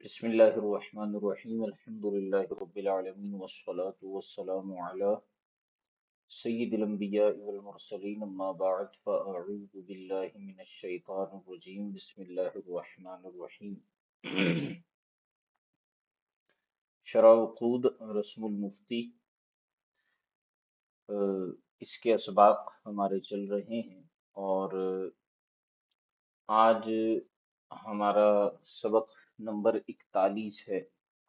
بسم الله الرحمن الرحيم الحمد لله رب العالمين والصلاة والسلام على سيد الأنبياء والمرسلين أما بعد فأعوذ بالله من الشيطان الرجيم بسم الله الرحمن الرحيم شرح وقود رسم المفتی اس کے اسباق ہمارے چل رہے ہیں اور آج ہمارا سبق نمبر 41 ہے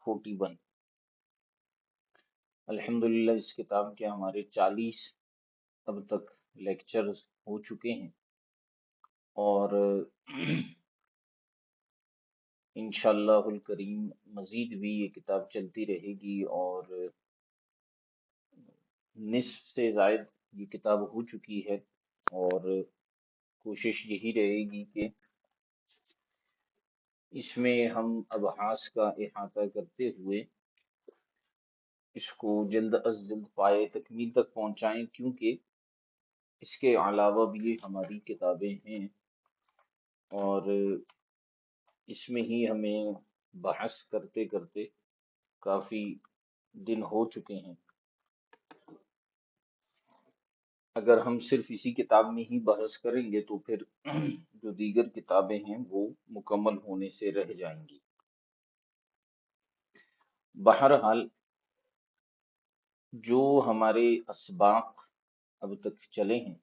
41۔ الحمدللہ اس کتاب کے ہمارے 40 اب تک لیکچرز ہو چکے ہیں اور انشاءاللہ الکریم مزید بھی یہ کتاب چلتی رہے گی اور نصف سے زائد یہ کتاب ہو چکی ہے اور کوشش یہی رہے گی کہ اس میں ہم ابحاث کا احاطہ کرتے ہوئے اس کو جلد از جلد پائے تکمیل تک پہنچائیں، کیونکہ اس کے علاوہ بھی ہماری کتابیں ہیں اور اس میں ہی ہمیں بحث کرتے کرتے کافی دن ہو چکے ہیں۔ اگر ہم صرف اسی کتاب میں ہی بحث کریں گے تو پھر جو دیگر کتابیں ہیں وہ مکمل ہونے سے رہ جائیں گی۔ بہرحال جو ہمارے اسباق اب تک چلے ہیں،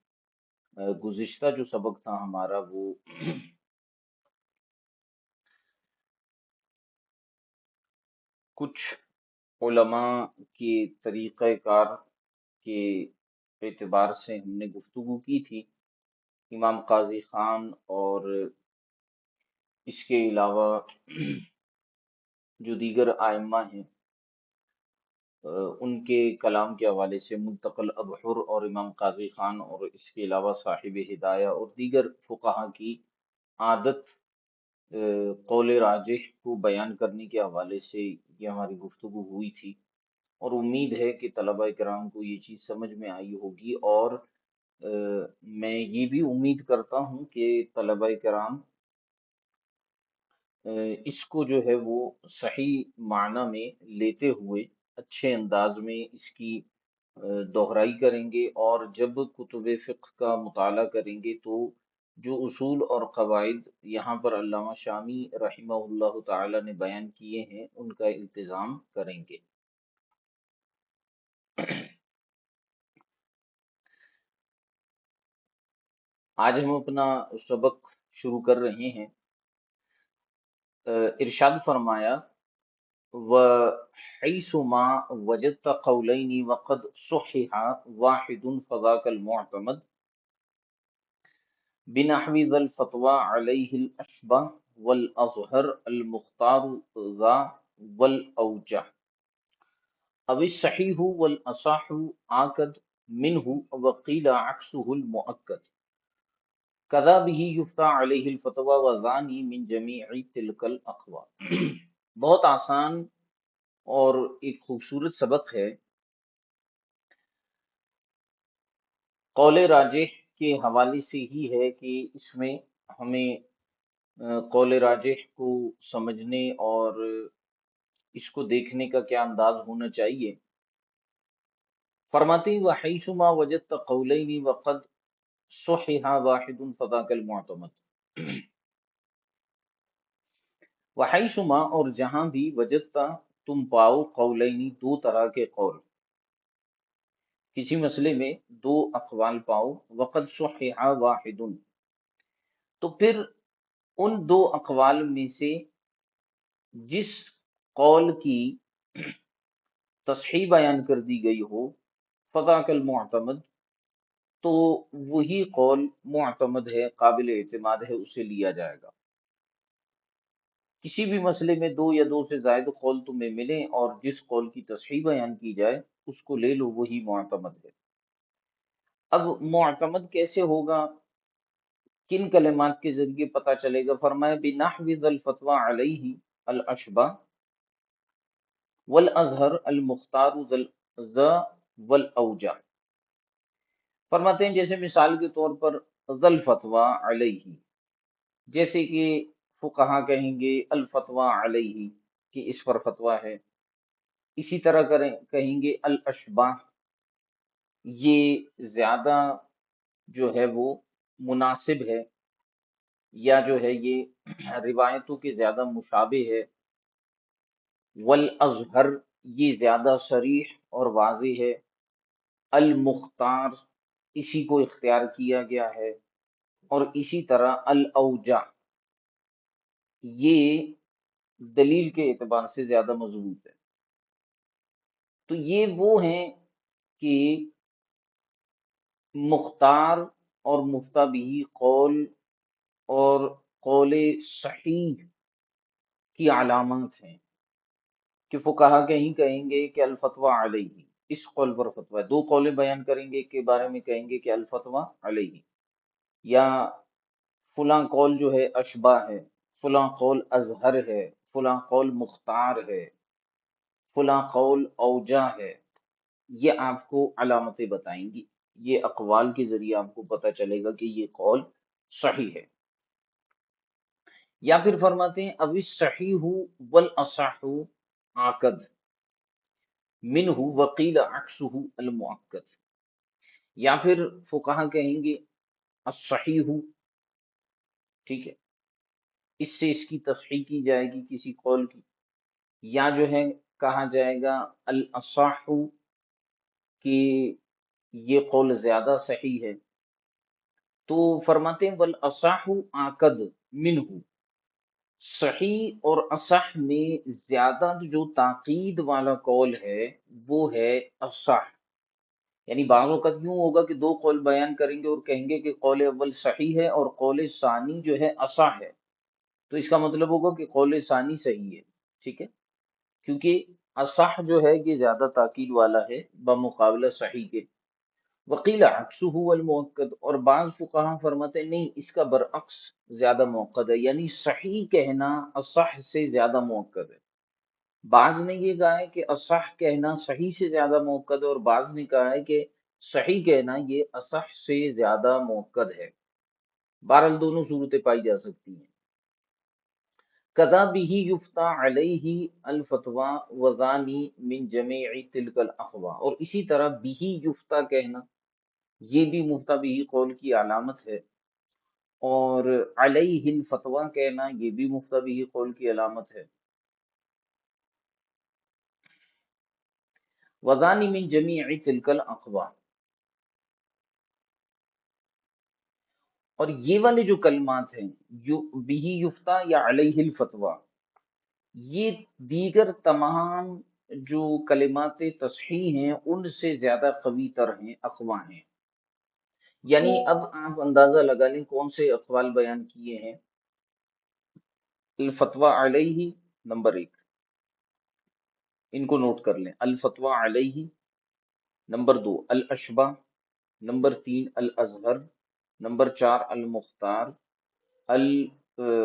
گزشتہ جو سبق تھا ہمارا وہ کچھ علماء کے طریقہ کار کے اعتبار سے ہم نے گفتگو کی تھی۔ امام قاضی خان اور اس کے علاوہ جو دیگر ائمہ ہیں ان کے کلام کے حوالے سے منتقل ابحر اور امام قاضی خان اور اس کے علاوہ صاحب ہدایہ اور دیگر فقہا کی عادت قول راجح کو بیان کرنے کے حوالے سے یہ ہماری گفتگو ہوئی تھی، اور امید ہے کہ طلبہ کرام کو یہ چیز سمجھ میں آئی ہوگی، اور میں یہ بھی امید کرتا ہوں کہ طلبہ کرام اس کو جو ہے وہ صحیح معنی میں لیتے ہوئے اچھے انداز میں اس کی دہرائی کریں گے، اور جب کتب فقہ کا مطالعہ کریں گے تو جو اصول اور قواعد یہاں پر علامہ شامی رحمہ اللہ تعالی نے بیان کیے ہیں ان کا التزام کریں گے۔ آج ہم اپنا سبق شروع کر رہے ہیں۔ ارشاد فرمایا وحیث ما وجدت قولین وقد صحح واحد فذاک المعتمد بنحو ذا الفتوى علیہ الاشبہ والازہر المختار ذا والاوجہ او الصحیح والاصح آکد منہ وقیل عکسہ المؤکد کذا به یفتى علیہ الفتوى وذانی من جمیع تلک الاقوال۔ بہت آسان اور ایک خوبصورت سبق ہے۔ قول راجح کے حوالے سے ہی ہے کہ اس میں ہمیں قول راجح کو سمجھنے اور اس کو دیکھنے کا کیا انداز ہونا چاہیے۔ فرماتے ہیں وحیث ما وجدت قولین وقد صحح واحد فذاک المعتمد۔ وحیث ما اور جہاں بھی وجدتا تم پاؤ قولین دو طرح کے قول، کسی مسئلے میں دو اقوال پاؤ، وقد صحح واحد تو پھر ان دو اقوال میں سے جس قول کی تصحیح بیان کر دی گئی ہو فذاک المعتمد تو وہی قول معتمد ہے، قابل اعتماد ہے، اسے لیا جائے گا۔ کسی بھی مسئلے میں دو یا دو سے زائد قول تمہیں ملیں اور جس قول کی تصحیح بیان کی جائے اس کو لے لو، وہی معتمد ہے۔ اب معتمد کیسے ہوگا، کن کلمات کے ذریعے پتہ چلے گا؟ فرمایا بنحو ذا الفتوى علیہ الاشبہ والازہر المختار ذا والاوجہ۔ فرماتے ہیں جیسے مثال کے طور پر ذا الفتوى علیہ، جیسے کہ فقہا کہیں گے الفتوى علیہ، کہ اس پر فتویٰ ہے۔ اسی طرح کہیں گے الاشباہ، یہ زیادہ جو ہے وہ مناسب ہے، یا جو ہے یہ روایتوں کے زیادہ مشابہ ہے۔ والاظہر، یہ زیادہ صریح اور واضح ہے۔ المختار، اسی کو اختیار کیا گیا ہے۔ اور اسی طرح الاوجہ، یہ دلیل کے اعتبار سے زیادہ مضبوط ہے۔ تو یہ وہ ہیں کہ مختار اور مفتہ بہ قول اور قول صحیح کی علامات ہیں، کہ فقہا کہیں کہیں گے کہ الفتویٰ علیہ، اس قول پر فتویٰ ہے۔ دو قولیں بیان کریں گے، کے بارے میں کہیں گے کہ الفتویٰ علیہ، یا فلاں قول جو ہے اشباہ ہے، فلاں قول اظہر ہے، فلاں قول مختار ہے، فلاں قول اوجہ ہے۔ یہ آپ کو علامتیں بتائیں گی، یہ اقوال کے ذریعے آپ کو پتہ چلے گا کہ یہ قول صحیح ہے۔ یا پھر فرماتے ہیں اب الصحیح والاصح عاقد منہ وقیل عکسہ المؤکد، یا پھر فقہا کہیں گے الصحیح، ٹھیک ہے، اس سے اس کی تصحیح کی جائے گی کسی قول کی، یا جو ہے کہا جائے گا الاصح کہ یہ قول زیادہ صحیح ہے۔ تو فرماتے ہیں والاصح عاقد منہ، صحیح اور اصح میں زیادہ جو تاکید والا قول ہے وہ ہے اصح۔ یعنی بعض اوقات یوں ہوگا کہ دو قول بیان کریں گے اور کہیں گے کہ قول اول صحیح ہے اور قول ثانی جو ہے اصح ہے، تو اس کا مطلب ہوگا کہ قول ثانی صحیح ہے، ٹھیک ہے، کیونکہ اصح جو ہے یہ زیادہ تاکید والا ہے بمقابلہ صحیح کے۔ وقیل عکسہ المؤکد، اور بعض فقہا فرماتے ہیں نہیں، اس کا برعکس زیادہ موقد ہے، یعنی صحیح کہنا اصح سے زیادہ موقد ہے۔ بعض نے یہ کہا ہے کہ اصح کہنا صحیح سے زیادہ موقد ہے، اور بعض نے کہا ہے کہ صحیح کہنا یہ اصح سے زیادہ موقد ہے۔ بہرحال دونوں صورتیں پائی جا سکتی ہیں۔ کذا بہ یفتیٰ علیہ الفتویٰ وذانی من جمیع تلک الاقویٰ، اور اسی طرح بہ یفتیٰ کہنا یہ بھی مفتہ بہ قول کی علامت ہے، اور علیہ الفتویٰ کہنا یہ بھی مفتہ بہ قول کی علامت ہے۔ وذانی من جمیع تلک الاقویٰ، اور یہ والے جو کلمات ہیں بہ یفتیٰ یا علیہ الفتویٰ، یہ دیگر تمام جو کلمات تصحیح ہیں ان سے زیادہ قوی تر ہیں، اقویٰ ہیں۔ یعنی اب آپ اندازہ لگا لیں کون سے اقوال بیان کیے ہیں۔ الفتویٰ علیہ نمبر 1، ان کو نوٹ کر لیں، الفتویٰ علیہ۔ نمبر 2 الاشبہ، نمبر 3 الازہر، نمبر 4 المختار، ال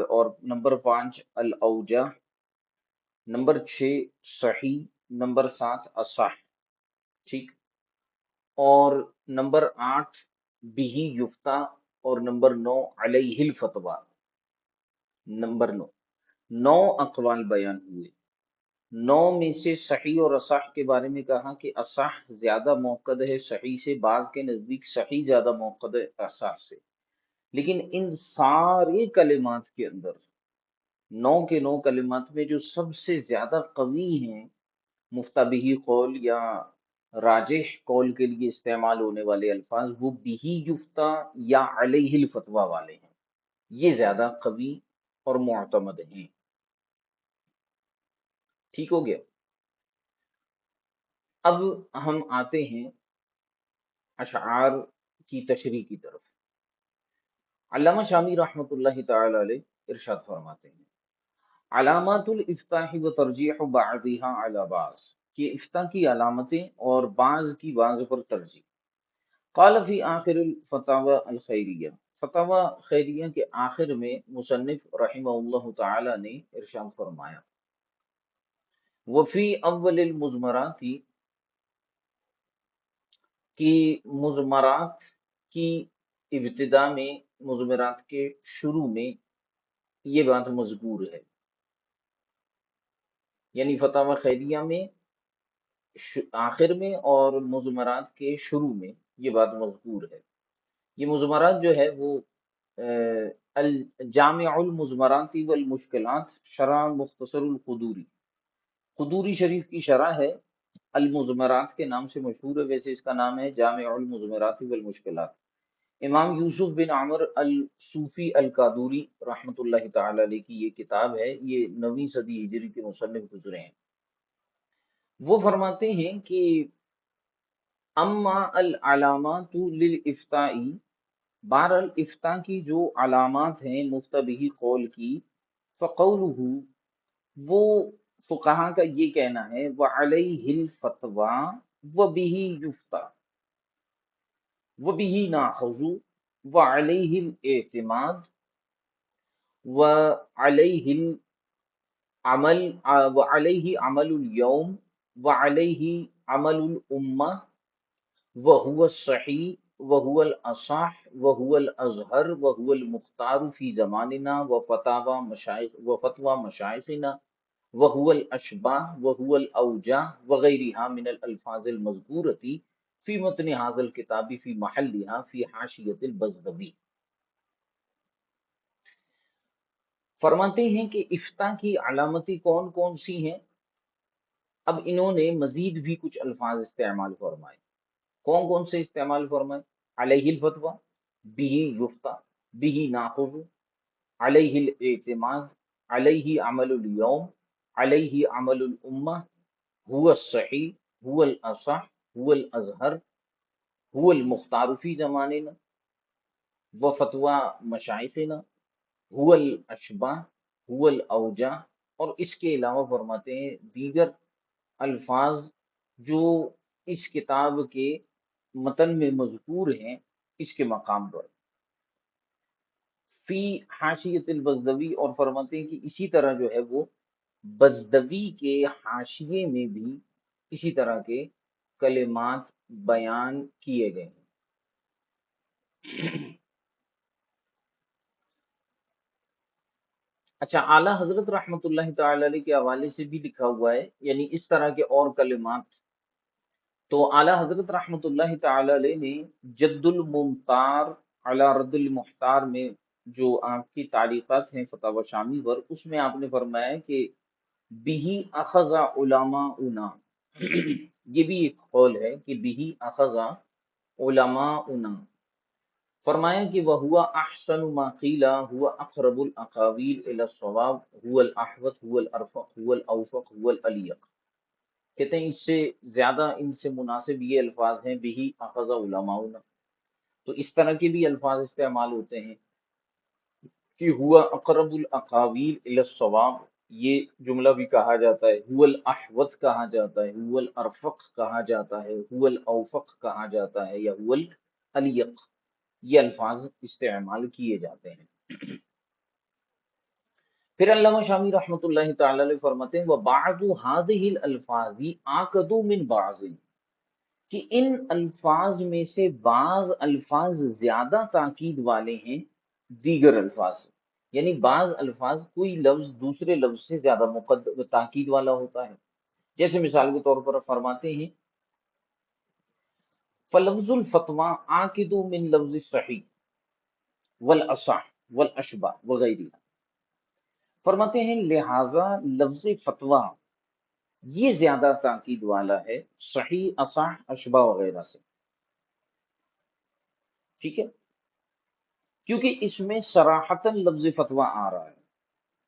اور نمبر 5 الاوجہ، نمبر 6 صحیح، نمبر 7 اصح، ٹھیک، اور نمبر 8 بہ یفتیٰ، اور نمبر 9 علیہ الفتویٰ۔ نمبر 9 اقوال بیان ہوئے، 9 میں سے صحیح اور اصح کے بارے میں کہا کہ اصح زیادہ موقد ہے صحیح سے، بعض کے نزدیک صحیح زیادہ موقد ہے اصح سے، لیکن ان سارے کلمات کے اندر 9 کے 9 کلمات میں جو سب سے زیادہ قوی ہیں مفتہ بہ قول یا راجح قول کے لیے استعمال ہونے والے الفاظ، وہ بہ یفتیٰ یا علیہ الفتویٰ والے ہیں، یہ زیادہ قوی اور معتمد ہیں۔ ٹھیک ہو گیا۔ اب ہم آتے ہیں اشعار کی تشریح کی طرف۔ علامہ شامی رحمۃ اللہ تعالی علیہ ارشاد فرماتے ہیں علامات الافتاح و ترجیح بعضها علی بعض، کہ افتاح کی علامتیں اور بعض کی بعض پر ترجیح۔ قال فی آخر الفتاوی الخیریہ، فتاوی خیریہ کے آخر میں مصنف رحمہ اللہ تعالی نے ارشاد فرمایا وفی اول المزمرات، کی مضمرات کی ابتدا میں، مضمرات کے شروع میں یہ بات مذکور ہے۔ یعنی فتاوی خیریہ میں آخر میں اور مضمرات کے شروع میں یہ بات مذکور ہے۔ یہ مضمرات جو ہے وہ الجامع المضمرات والمشکلات شرح مختصر القدوری، قدوری شریف کی شرح ہے، المضمرات کے نام سے مشہور ہے، ویسے اس کا نام ہے جامع المضمرات والمشکلات۔ امام یوسف بن عمر الصوفی القادوری رحمۃ اللہ تعالی علیہ کی یہ کتاب ہے، یہ 9ویں صدی ہجری کے مصنف گزرے ہیں۔ وہ فرماتے ہیں کہ اما العلامات للافتاء، بہرحال افتاء کی جو علامات ہیں مفتبی قول کی، فقولہ، وہ فقہا کا یہ کہنا ہے، وعلیہ الفتویٰ وبہ یفتیٰ وبہ ناخذ وعلیہ الاعتماد وعلیہ العمل وعلیہ عمل اليوم وعلیہ عمل الامہ وهو الصحیح وهو الاصح وهو الازہر وهو المختار فی زماننا وفتوى مشائخنا وهو الاشباہ وهو الاوجاہ وغیرها من الالفاظ المذکورة فی متن هذا الكتاب فی محلها فی حاشیۃ البزدوی۔ فرماتے ہیں کہ افتاء کی علامتیں کون کون سی ہیں؟ اب انہوں نے مزید بھی کچھ الفاظ استعمال فرمائے۔ کون کون سے استعمال فرمائے؟ علیہ الفتویٰ، بہ یفتیٰ، بہ ناخذ، علیہ الاعتماد، علیہ عمل الیوم، علیہ عمل الامہ، هو الصحیح، هو الاصح، هو الازہر، هو المختار فی زماننا وفتوى مشائخنا، هو الاشباہ، هو الاوجاہ، اور اس کے علاوہ فرماتے ہیں دیگر الفاظ جو اس کتاب کے متن میں مذکور ہیں اس کے مقام پر، فی حاشیۃ البزدوی، اور فرماتے ہیں کہ اسی طرح جو ہے وہ بزدوی کے حاشیے میں بھی اسی طرح کے کلمات بیان کیے گئے ہیں۔ اچھا، اعلیٰ حضرت رحمۃ اللہ تعالی علیہ کے حوالے سے بھی لکھا ہوا ہے، یعنی اس طرح کے اور کلمات۔ تو اعلیٰ حضرت رحمۃ اللہ تعالی علیہ نے جد الممتار علی رد المحتار میں جو آپ کی تعلیقات ہیں فتاوی شامی پر، اس میں آپ نے فرمایا کہ بہی اخذ علماؤنا، یہ بھی ایک قول ہے کہ بہی اخذ علماؤنا، فرمایا کہ وہوا احسن ما قیل ہوا اقرب الاقاویل الی الصواب هو الاحوط هو الارفق هو الاوفق هو الالیق، کہتے ہیں اس سے زیادہ ان سے مناسب یہ الفاظ ہیں بہی اخذ علماؤنا۔ تو اس طرح کے بھی الفاظ استعمال ہوتے ہیں کہ ہوا اقرب الاقاویل الی الصواب، یہ جملہ بھی کہا جاتا ہے، هو الاحوط کہا جاتا ہے، هو الارفق کہا جاتا ہے، هو الاوفق کہا جاتا ہے، یا هو الالیق، یہ الفاظ استعمال کیے جاتے ہیں۔ پھر علامہ شامی رحمۃ اللہ تعالی علیہ فرماتے ہیں وَبَعْضُ هَذِهِ الْأَلْفَاظِ أَعْقَدُ مِنْ بَعْضٍ، کہ ان الفاظ میں سے بعض الفاظ زیادہ تاکید والے ہیں دیگر الفاظ سے، یعنی بعض الفاظ کوئی لفظ دوسرے لفظ سے زیادہ تاکید والا ہوتا ہے۔ جیسے مثال کے طور پر فرماتے ہیں فَلَفْظُ الْفَتْوَىٰ عَاقِدُ مِنْ لَفْظِ الصَّحِيحِ وَالْأَصَحِّ وَالْأَشْبَاهِ وغیرہ، فرماتے ہیں لہذا لفظ فتویٰ یہ زیادہ تاکید والا ہے صحیح، اصح، اشباہ وغیرہ سے، ٹھیک ہے، کیونکہ اس میں صراحتاً لفظ فتویٰ آ رہا ہے،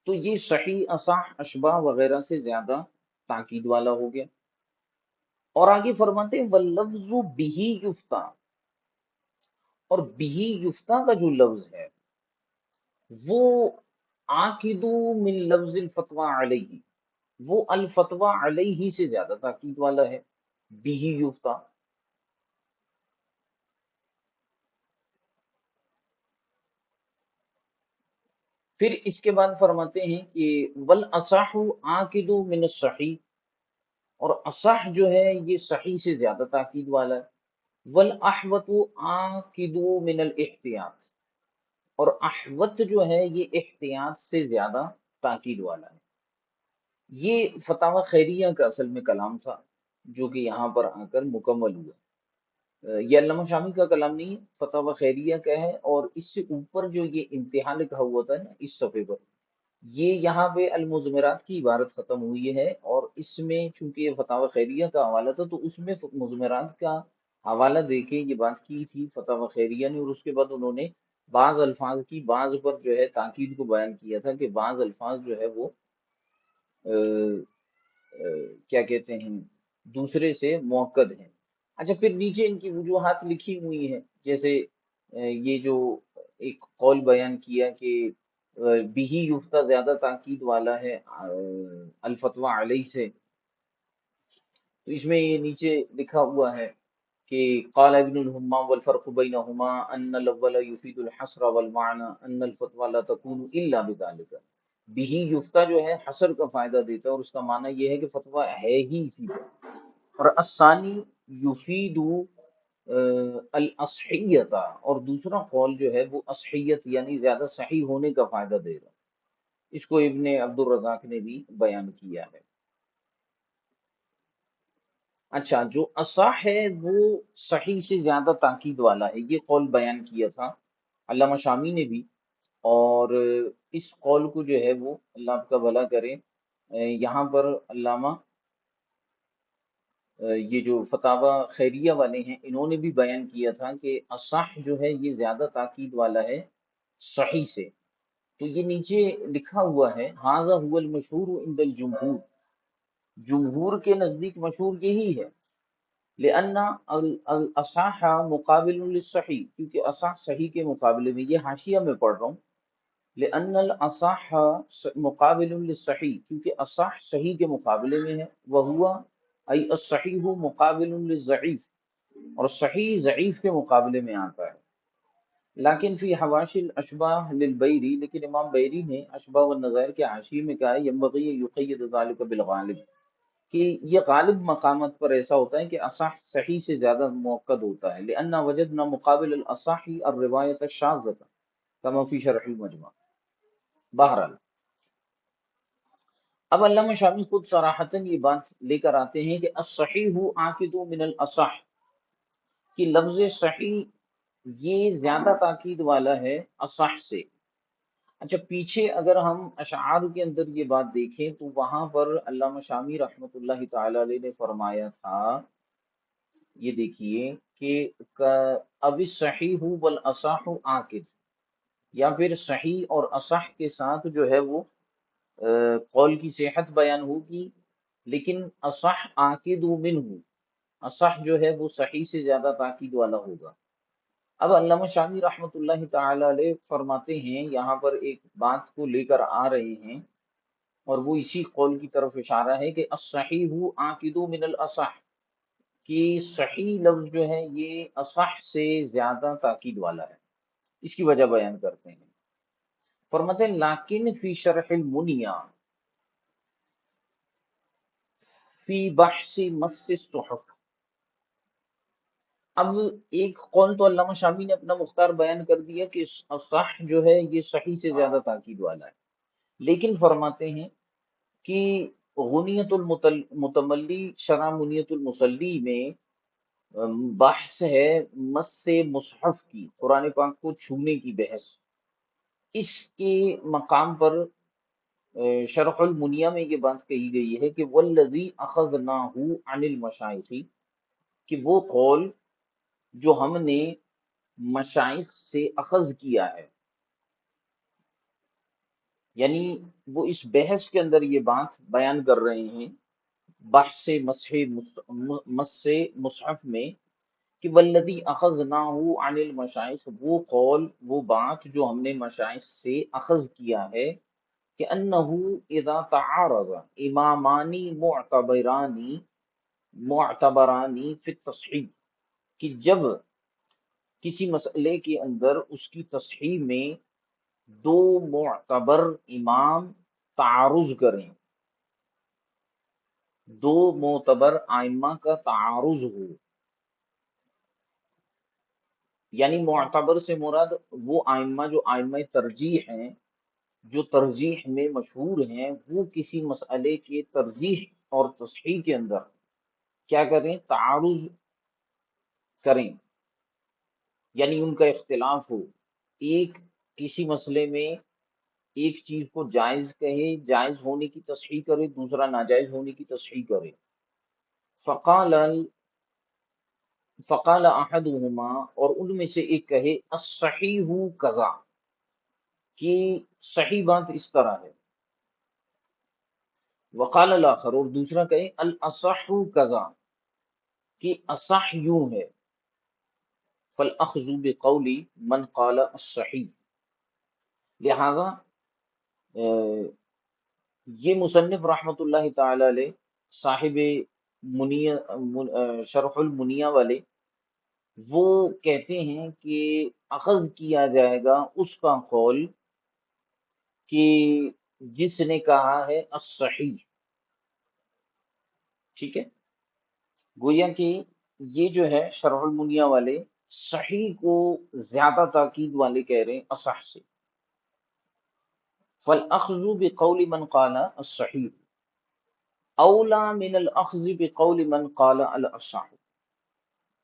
تو یہ صحیح، اصح، اشباہ وغیرہ سے زیادہ تاکید والا ہو گیا۔ اور آگے فرماتے ہیں واللفظ بہ یفتیٰ، اور بہ یفتیٰ کا جو لفظ ہے وہ عاقد من لفظ الفتویٰ علیہ، وہ الفتویٰ علیہ سے زیادہ تاکید والا ہے، بہ یفتیٰ۔ پھر اس کے بعد فرماتے ہیں کہ والاصح عاقد من الصحیح، اور اصح جو ہے یہ صحیح سے زیادہ تاکید والا ہے، والاحوط عاقد من الاحتیاط، اور احوط جو ہے یہ احتیاط سے زیادہ تاکید والا ہے۔ یہ فتاوی خیریہ کا اصل میں کلام تھا جو کہ یہاں پر آ کر مکمل ہوا۔ یہ علامہ شامی کا کلام نہیں ہے، فتاوی خیریہ کا ہے، اور اس سے اوپر جو یہ انتہا لکھا ہوا تھا نا اس صفحے پر، یہ یہاں پہ المزمرات کی عبارت ختم ہوئی ہے، اور اس میں چونکہ یہ فتاوی خیریہ کا حوالہ تھا تو اس میں مزمرات کا حوالہ دے کے یہ بات کی تھی فتاوی خیریہ نے، اور اس کے بعد انہوں نے بعض الفاظ کی بعض پر جو ہے تاکید کو بیان کیا تھا کہ بعض الفاظ جو ہے وہ کیا کہتے ہیں دوسرے سے موقد ہیں۔ اچھا، پھر نیچے ان کی وجوہات لکھی ہوئی ہیں، جیسے یہ جو ایک قول بیان کیا کہ بہی یفتہ زیادہ تاکید والا ہے الفتویٰ علیہ سے، تو اس میں یہ نیچے لکھا ہوا ہے کہ قال ابن الحمام والفرق بینہما ان الاول یفید الحصر والمعنى ان الفتوى لا تكون الا بذلك۔ بہی یفتہ جو ہے حصر کا فائدہ دیتا ہے، اور اس کا معنی یہ ہے کہ فتویٰ ہے ہی اسی پر، اور الثانی یفید الاصحیت، اور دوسرا قول جو ہے وہ اصحیت یعنی زیادہ صحیح ہونے کا فائدہ دے رہا ہے۔ اس کو ابن عبد الرزاق نے بھی بیان کیا ہے۔ اچھا، جو اصح ہے وہ صحیح سے زیادہ تاکید والا ہے، یہ قول بیان کیا تھا علامہ شامی نے بھی، اور اس قول کو جو ہے وہ اللہ آپ کا بھلا کرے یہاں پر علامہ یہ جو فتاوی خیریہ والے ہیں انہوں نے بھی بیان کیا تھا کہ اصح جو ہے یہ زیادہ تاکید والا ہے صحیح سے۔ تو یہ نیچے لکھا ہوا ہے ھذا هو المشہور عند الجمہور، جمہور کے نزدیک مشہور یہی ہے، لأن الاصح مقابل للصحیح، کیونکہ اصح صحیح کے مقابلے میں، یہ حاشیہ میں پڑھ رہا ہوں، لأن الاصح مقابل للصحیح، کیونکہ اصح صحیح کے مقابلے میں ہے، وہوا ای الصحیح مقابل للضعیف، اور صحیح ضعیف کے مقابلے میں آتا ہے۔ لیکن فی حواشی الاشباح للبیری، لیکن امام بیری نے اشباح والنظائر کے حاشیے میں کہا ہے ینبغی ان یقید ذلک بالغالب، کہ یہ غالب مقامات پر ایسا ہوتا ہے کہ اصح صحیح سے زیادہ موقد ہوتا ہے، لأن وجدنا مقابل الاصح الروایت الشاذہ کما فی شرح المجموع۔ بہرحال اب علامہ شامی خود صراحتاً یہ بات لے کر آتے ہیں کہ الصحیح عاقد من الاصح، کہ لفظ صحیح یہ زیادہ تاکید والا ہے اصح سے۔ اچھا، پیچھے اگر ہم اشعار کے اندر یہ بات دیکھیں تو وہاں پر علامہ شامی رحمۃ اللہ تعالی علیہ نے فرمایا تھا، یہ دیکھیے کہ اب صحیح والاصح عاقد، یا پھر صحیح اور اصح کے ساتھ جو ہے وہ قول کی صحت بیان ہوگی، لیکن اصح عاقد منہ، اصح جو ہے وہ صحیح سے زیادہ تاکید والا ہوگا۔ اب علامہ شامی رحمۃ اللہ تعالی علیہ فرماتے ہیں، یہاں پر ایک بات کو لے کر آ رہے ہیں، اور وہ اسی قول کی طرف اشارہ ہے کہ الصحیح عاقد من الاصح، کہ صحیح لفظ جو ہے یہ اصح سے زیادہ تاکید والا ہے۔ اس کی وجہ بیان کرتے ہیں، فرماتے ہیں لیکن فی شرح المنیہ فی بحث مس الصحف۔ اب ایک قول تو علامہ شامی نے اپنا مختار بیان کر دیا کہ اصح جو ہے یہ صحیح سے زیادہ تاکید والا ہے، لیکن فرماتے ہیں کہ غنیت المتملی شرح منیت المسلی میں بحث ہے مس مصحف کی، قرآن پاک کو چھونے کی بحث، اس کے مقام پر شرح المنیہ میں یہ بات کہی گئی ہے کہ والذی اخذناہ عن المشائخ، کہ وہ قول جو ہم نے مشائخ سے اخذ کیا ہے، یعنی وہ اس بحث کے اندر یہ بات بیان کر رہے ہیں بحث مس مصحف میں، کہ والذی اخذناہ عن المشائخ، وہ قول وہ بات جو ہم نے مشائخ سے اخذ کیا ہے، کہ انہ اذا تعارض امامانی معتبرانی فی التصحیح، کہ جب کسی مسئلے کے اندر اس کی تصحیح میں دو معتبر امام تعارض کریں، دو معتبر ائمہ کا تعارض ہو، یعنی معتبر سے مراد وہ ائمہ جو ائمہ ترجیح ہیں، جو ترجیح میں مشہور ہیں وہ کسی مسئلے کے ترجیح اور تصحیح کے اندر کیا کریں، تعارض کریں، یعنی ان کا اختلاف ہو، ایک کسی مسئلے میں ایک چیز کو جائز کہے، جائز ہونے کی تصحیح کرے، دوسرا ناجائز ہونے کی تصحیح کرے۔ فقال فقال احدهما، اور ان میں سے ایک کہے الصحیح کذا، کہ صحیح بات اس طرح ہے، وقال الاخر، اور دوسرا کہے الاصح کذا، کہ اصح یوں ہے، فالاخذ بقول من قال الصحیح، لہذا یہ مصنف رحمت اللہ تعالی علیہ، صاحب منیہ شرح المنیہ والے، وہ کہتے ہیں کہ اخذ کیا جائے گا اس کا قول کہ جس نے کہا ہے الصحیح، ٹھیک ہے، گویا کہ یہ جو ہے شرح المنیہ والے صحیح کو زیادہ تاکید والے کہہ رہے ہیں اصح سے۔ فالاخذ بقول من قال الصحیح اولا من الاخذ بقول من قال الاصح،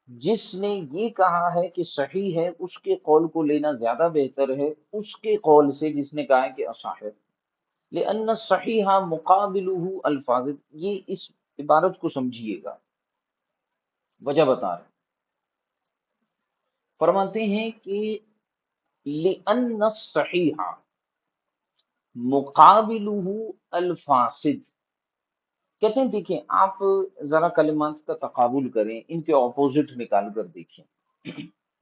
جس نے یہ کہا ہے کہ صحیح ہے اس کے قول کو لینا زیادہ بہتر ہے اس کے قول سے جس نے کہا ہے کہ اصح ہے۔ لأن الصحیح مقابلہ الفاظ، یہ اس عبارت کو سمجھیے گا، وجہ بتا رہے ہیں، فرماتے ہیں کہ لأن الصحیح مقابلہ الفاسد، کہتے ہیں دیکھیں آپ ذرا کلمات کا تقابل کریں، ان کے اپوزٹ نکال کر دیکھیں،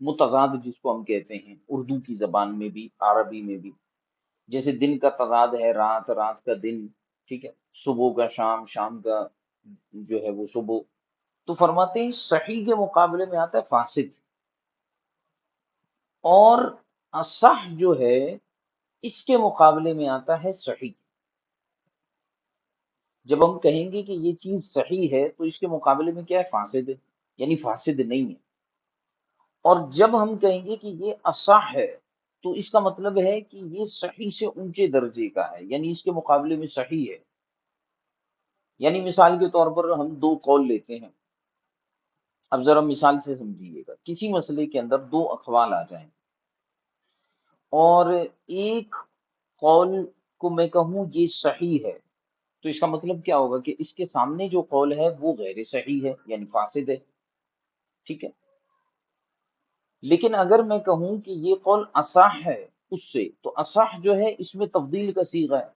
متضاد جس کو ہم کہتے ہیں اردو کی زبان میں بھی عربی میں بھی، جیسے دن کا تضاد ہے رات، رات کا دن، ٹھیک ہے، صبح کا شام، شام کا جو ہے وہ صبح، تو فرماتے ہیں صحیح کے مقابلے میں آتا ہے فاسد، اور اصح جو ہے اس کے مقابلے میں آتا ہے صحیح۔ جب ہم کہیں گے کہ یہ چیز صحیح ہے تو اس کے مقابلے میں کیا ہے، فاسد ہے، یعنی فاسد نہیں ہے، اور جب ہم کہیں گے کہ یہ اصح ہے تو اس کا مطلب ہے کہ یہ صحیح سے اونچے درجے کا ہے، یعنی اس کے مقابلے میں صحیح ہے۔ یعنی مثال کے طور پر ہم دو قول لیتے ہیں، اب ذرا مثال سے سمجھیے گا، کسی مسئلے کے اندر دو اقوال آ جائیں اور ایک قول کو میں کہوں یہ صحیح ہے، تو اس کا مطلب کیا ہوگا کہ اس کے سامنے جو قول ہے وہ غیر صحیح ہے، یعنی فاسد ہے، ٹھیک ہے۔ لیکن اگر میں کہوں کہ یہ قول اصح ہے اس سے، تو اصح جو ہے اس میں تفضیل کا صیغہ ہے،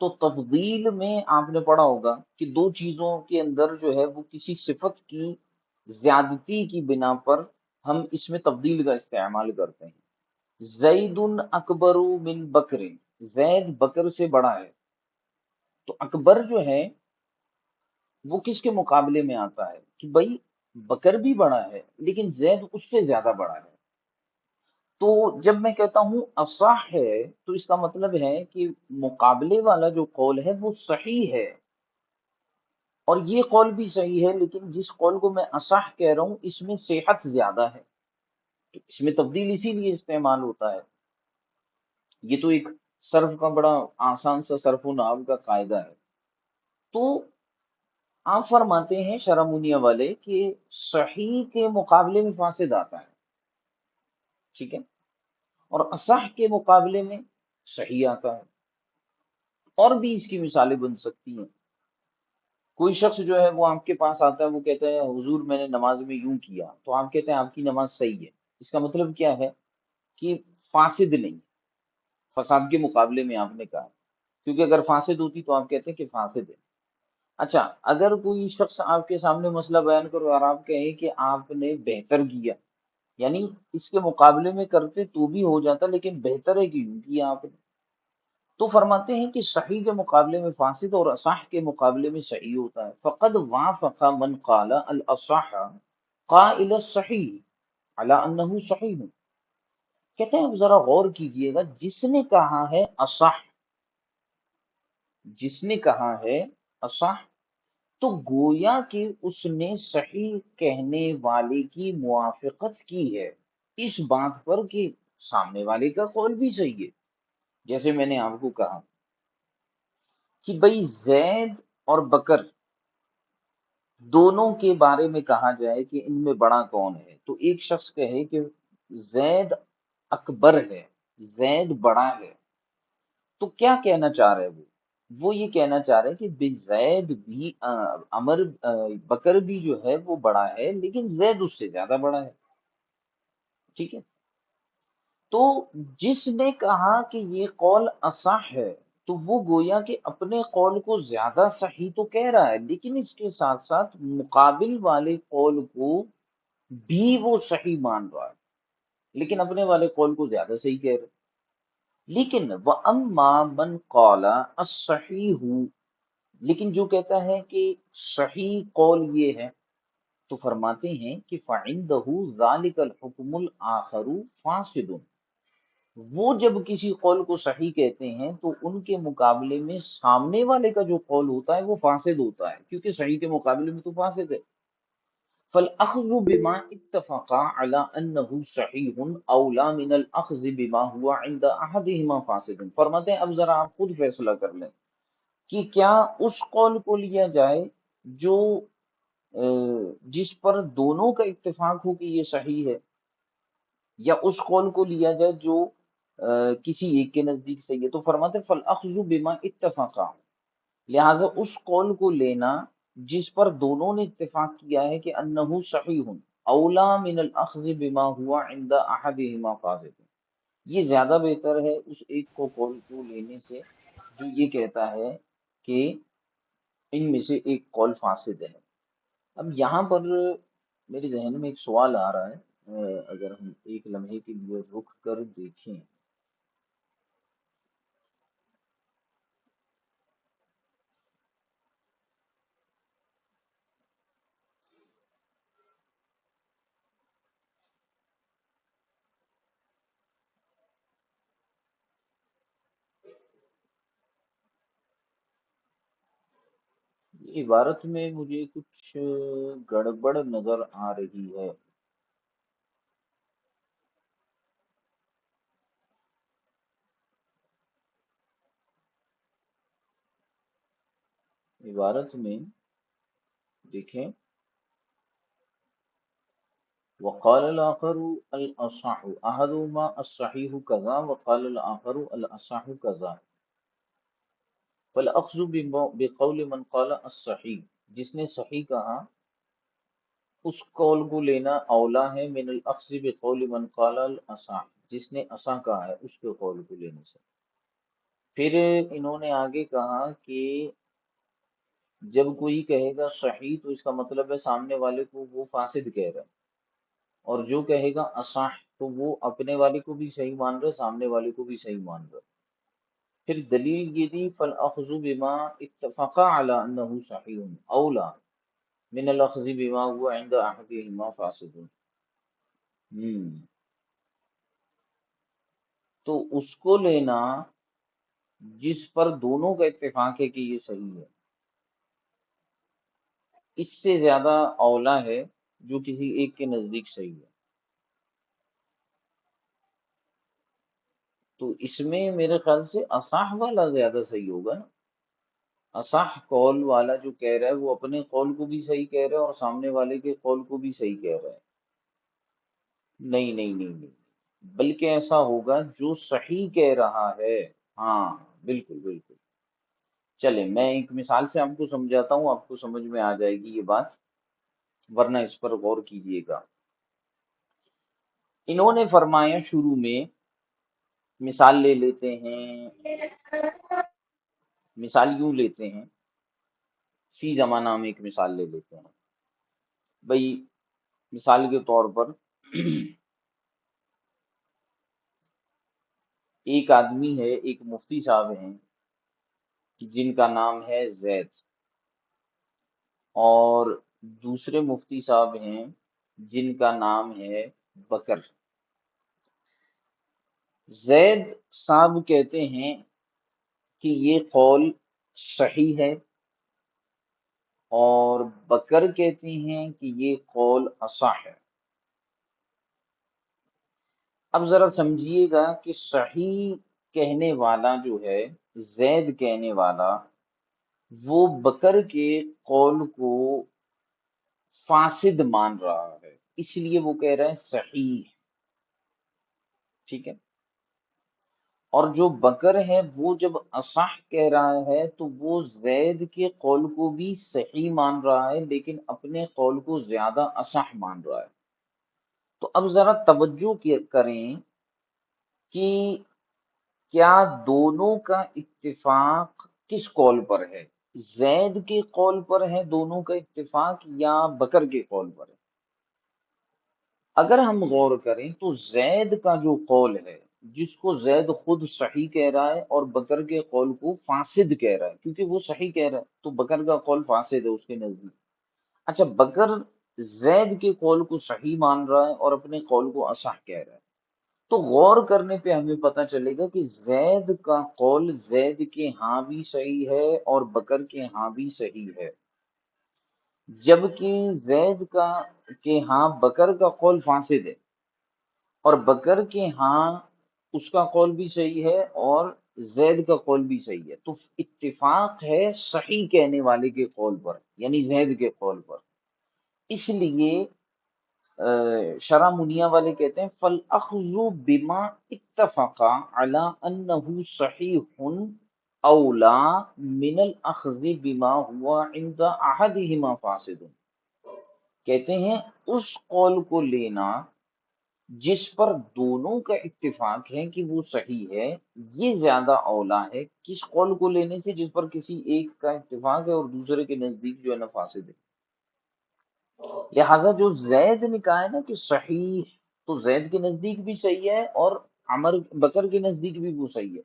تو تفضیل میں آپ نے پڑھا ہوگا کہ دو چیزوں کے اندر جو ہے وہ کسی صفت کی زیادتی کی بنا پر ہم اس میں تفضیل کا استعمال کرتے ہیں۔ زید اکبر من بکر، زید بکر سے بڑا ہے، تو اکبر جو ہے وہ کس کے مقابلے میں آتا ہے کہ بھائی بکر بھی بڑا ہے لیکن زید اس سے زیادہ بڑا ہے۔ تو جب میں کہتا ہوں اصح ہے تو اس کا مطلب ہے کہ مقابلے والا جو قول ہے وہ صحیح ہے، اور یہ قول بھی صحیح ہے، لیکن جس قول کو میں اصح کہہ رہا ہوں اس میں صحت زیادہ ہے، تو اس میں تبدیل اسی لیے استعمال ہوتا ہے۔ یہ تو ایک صرف کا بڑا آسان سا صرف و نحو کا قاعدہ ہے۔ تو آپ فرماتے ہیں شرمونیہ والے کہ صحیح کے مقابلے میں فاسد آتا ہے، ٹھیک ہے، اور اصح کے مقابلے میں صحیح آتا ہے۔ اور بھی اس کی مثالیں بن سکتی ہیں، کوئی شخص جو ہے وہ آپ کے پاس آتا ہے، وہ کہتا ہے حضور میں نے نماز میں یوں کیا، تو آپ کہتے ہیں آپ کی نماز صحیح ہے، اس کا مطلب کیا ہے کہ فاسد نہیں، فساد کے مقابلے میں آپ نے کہا، کیونکہ اگر فاسد ہوتی تو آپ کہتے ہیں کہ فاسد ہے۔ اچھا، اگر کوئی شخص آپ کے سامنے مسئلہ بیان کرو اور آپ کہیں کہ آپ نے بہتر کیا، یعنی اس کے مقابلے میں کرتے تو بھی ہو جاتا لیکن بہتر ہے کہ یوں کیا آپ نے، تو فرماتے ہیں کہ صحیح کے مقابلے میں فاسد اور اصح کے مقابلے میں صحیح ہوتا ہے۔ فقد وافق من قال الاصح قائل الصحیح علی انہ صحیح، کہتے ہیں اب ذرا غور کیجئے گا، جس نے کہا ہے اصح، جس نے کہا ہے اصح، تو گویا کہ اس نے صحیح کہنے والے کی موافقت کی ہے اس بات پر کہ سامنے والے کا قول بھی صحیح ہے، جیسے میں نے آپ کو کہا کہ بھئی زید اور بکر دونوں کے بارے میں کہا جائے کہ ان میں بڑا کون ہے، تو ایک شخص کہے کہ زید اکبر ہے، زید بڑا ہے، تو کیا کہنا چاہ رہے ہیں وہ یہ کہنا چاہ رہے ہیں کہ بھئی زید بھی بکر بھی جو ہے وہ بڑا ہے لیکن زید اس سے زیادہ بڑا ہے، ٹھیک ہے؟ تو جس نے کہا کہ یہ قول اصح ہے تو وہ گویا کہ اپنے قول کو زیادہ صحیح تو کہہ رہا ہے، لیکن اس کے ساتھ ساتھ مقابل والے قول کو بھی وہ صحیح مان رہا ہے، لیکن اپنے والے قول کو زیادہ صحیح کہہ رہا ہے۔ لیکن وَأَمَّا مَنْ قَالَ الصَّحِيحُ، لیکن جو کہتا ہے کہ صحیح قول یہ ہے، تو فرماتے ہیں کہ فَعِندَهُ ذَلِكَ الْحُكْمُ الْآخَرُ فَاسِدٌ، وہ جب کسی قول کو صحیح کہتے ہیں تو ان کے مقابلے میں سامنے والے کا جو قول ہوتا ہے وہ فاسد ہوتا ہے، کیونکہ صحیح کے مقابلے میں تو فاسد ہے۔ فالأخذ بما اتفق على أنه صحیح اولا من الأخذ بما هو عند أحدهما فاسد، فرماتے ہیں اب ذرا آپ خود فیصلہ کر لیں کہ کیا اس قول کو لیا جائے جو جس پر دونوں کا اتفاق ہو کہ یہ صحیح ہے، یا اس قول کو لیا جائے جو کسی ایک کے نزدیک صحیح ہے۔ تو فرماتے ہیں فالأخذ بما اتفق، لہٰذا اس قول کو لینا جس پر دونوں نے اتفاق کیا ہے کہ انہ صحیح اولا من الاخذ بما ہوا عند احدہما فاسد، یہ زیادہ بہتر ہے اس ایک کو قول کو لینے سے جو یہ کہتا ہے کہ ان میں سے ایک قول فاسد ہے۔ اب یہاں پر میرے ذہن میں ایک سوال آ رہا ہے، اگر ہم ایک لمحے کے لیے رک کر دیکھیں۔ عبارت میں مجھے کچھ گڑبڑ نظر آ رہی ہے۔ عبارت میں دیکھیں، وقال الآخر الأصح أحدهما الصحيح كذا وقال الآخر الأصح كذا فالأخذ بقول من قال الصحيح، جس نے صحیح کہا اس قول کو لینا اولا ہے من الاخذ بقول من قال الاصح، جس نے اصح کہا ہے اس کے قول کو لینے سے۔ پھر انہوں نے آگے کہا کہ جب کوئی کہے گا صحیح تو اس کا مطلب ہے سامنے والے کو وہ فاسد کہہ رہا ہے، اور جو کہے گا اصح تو وہ اپنے والے کو بھی صحیح مان رہا ہے، سامنے والے کو بھی صحیح مان رہا ہے۔ پھر دلیل یہ دی فالاخذ بما اتفق على انه صحیح اولا من الاخذ بما هو عند احدهما فاسد۔ تو اس کو لینا جس پر دونوں کا اتفاق ہے کہ یہ صحیح ہے، اس سے زیادہ اولا ہے جو کسی ایک کے نزدیک صحیح ہے۔ تو اس میں میرے خیال سے اصح والا زیادہ صحیح ہوگا نا، اصح قول والا جو کہہ رہا ہے وہ اپنے قول کو بھی صحیح کہہ رہا ہے اور سامنے والے کے قول کو بھی صحیح کہہ رہا ہے۔ نہیں نہیں نہیں نہیں، بلکہ ایسا ہوگا جو صحیح کہہ رہا ہے، ہاں بالکل بالکل۔ چلیں میں ایک مثال سے آپ کو سمجھاتا ہوں، آپ کو سمجھ میں آ جائے گی یہ بات، ورنہ اس پر غور کیجئے گا۔ انہوں نے فرمایا شروع میں، مثال لے لیتے ہیں، مثال یوں لیتے ہیں، فی زمانہ میں ایک مثال لے لیتے ہیں بھئی، مثال کے طور پر ایک آدمی ہے، ایک مفتی صاحب ہیں جن کا نام ہے زید، اور دوسرے مفتی صاحب ہیں جن کا نام ہے بکر۔ زید صاحب کہتے ہیں کہ یہ قول صحیح ہے، اور بکر کہتے ہیں کہ یہ قول اصح ہے۔ اب ذرا سمجھیے گا کہ صحیح کہنے والا جو ہے، زید کہنے والا، وہ بکر کے قول کو فاسد مان رہا ہے، اس لیے وہ کہہ رہا ہے صحیح، ٹھیک ہے۔ اور جو بکر ہے وہ جب اصح کہہ رہا ہے تو وہ زید کے قول کو بھی صحیح مان رہا ہے، لیکن اپنے قول کو زیادہ اصح مان رہا ہے۔ تو اب ذرا توجہ کریں کہ کیا دونوں کا اتفاق کس قول پر ہے؟ زید کے قول پر ہے دونوں کا اتفاق یا بکر کے قول پر ہے؟ اگر ہم غور کریں تو زید کا جو قول ہے، جس کو زید خود صحیح کہہ رہا ہے اور بکر کے قول کو فاسد کہہ رہا ہے، کیونکہ وہ صحیح کہہ رہا ہے تو بکر کا قول فاسد ہے اس کے نزدیک۔ اچھا، بکر زید کے قول کو صحیح مان رہا ہے اور اپنے قول کو اصح کہہ رہا ہے، تو غور کرنے پہ ہمیں پتہ چلے گا کہ زید کا قول زید کے ہاں بھی صحیح ہے اور بکر کے ہاں بھی صحیح ہے، جبکہ زید کا کے ہاں بکر کا قول فاسد ہے، اور بکر کے ہاں اس کا قول بھی صحیح ہے اور زید کا قول بھی صحیح ہے۔ تو اتفاق ہے صحیح کہنے والے کے قول پر، یعنی زید کے قول پر۔ اس لیے شرح منیہ والے کہتے ہیں فَالْأَخْذُ بِمَا اتَّفَقَ عَلَىٰ أَنَّهُ صَحِيحٌ أَوْلَىٰ مِنَ الْأَخْذِ بِمَا هُوَ عِنْدَ أَحَدِهِمَا فَاسِدٌ۔ کہتے ہیں اس قول کو لینا جس پر دونوں کا اتفاق ہے کہ وہ صحیح ہے، یہ زیادہ اولا ہے کس قول کو لینے سے جس پر کسی ایک کا اتفاق ہے اور دوسرے کے نزدیک جو ہے نا فاسد ہے۔ لہٰذا جو زید نے کہا ہے نا کہ صحیح، تو زید کے نزدیک بھی صحیح ہے اور بکر کے نزدیک بھی وہ صحیح ہے،